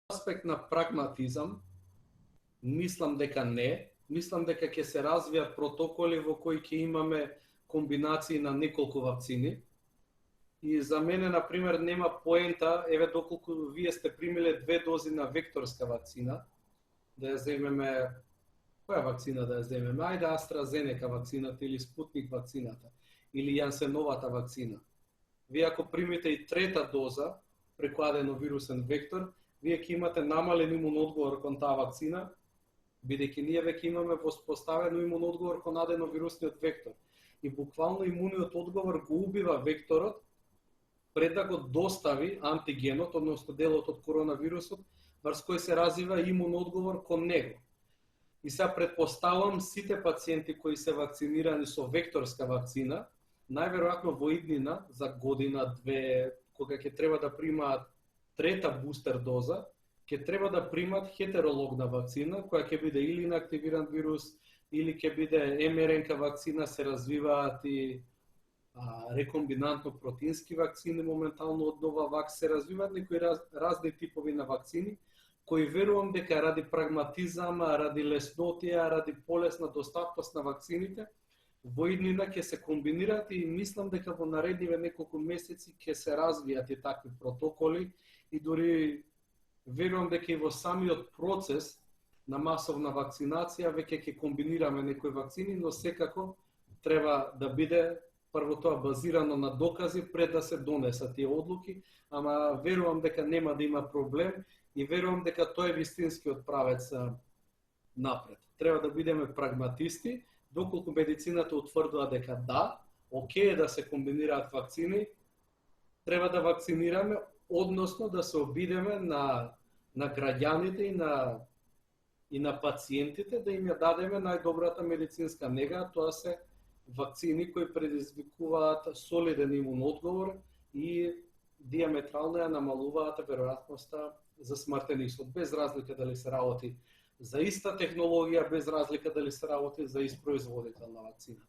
аспект на прагматизам, мислам дека не. Мислам дека ќе се развијат протоколи во кои ќе имаме комбинации на неколку вакцини. И за мене, например, нема поента, еве доколку вие сте примиле 2 дози на векторска вакцина, да ја земеме, која вакцина да ја земеме? Ајде AstraZeneca вакцината или Спутник вакцината, или Јансеновата вакцина. Вие ако примите и трета доза преку аденовирусен вектор, вие ќе имате намален имун одговор кон таа вакцина, бидејќи ние веќе имаме воспоставено имун одговор кон аденовирусниот вектор. И буквално имуниот одговор го убива векторот пред да го достави антигенот, односно делот од коронавирусот, врз кој се развива имун одговор кон него. И сега предпоставувам сите пациенти кои се вакцинирани со векторска вакцина, најверојатно во иднина, за година, две, кога ќе треба да примаат трета бустер доза, ќе треба да примат хетерологна вакцина, која ќе биде или инактивиран вирус, или ќе биде МРНК вакцина, се развиваат и рекомбинантно протеински вакцини, моментално од Новавакс се развиваат некои разни типови на вакцини, кои верувам дека ради прагматизам, ради леснотија, ради полесна достапност на вакцините, во иднина ќе се комбинираат и мислам дека во наредниве неколку месеци ќе се развијат и такви протоколи и дури верувам дека и во самиот процес на масовна вакцинација веќе ќе комбинираме некои вакцини, но секако треба да биде прво тоа базирано на докази пред да се донесат тие одлуки, ама верувам дека нема да има проблем и верувам дека тоа е вистинскиот правец напред. Треба да бидеме прагматисти, доколку медицината утврдува дека да, окей е да се комбинираат вакцини, треба да вакцинираме, односно да се обидеме на граѓаните и на пациентите да им ја дадеме најдобрата медицинска нега, тоа се вакцини кои предизвикуваат солиден имун одговор и диаметрално ја намалуваат веројатноста за смртен ишод, без разлика дали се работи за иста технологија, без разлика дали се работи за ист производител на вакцината.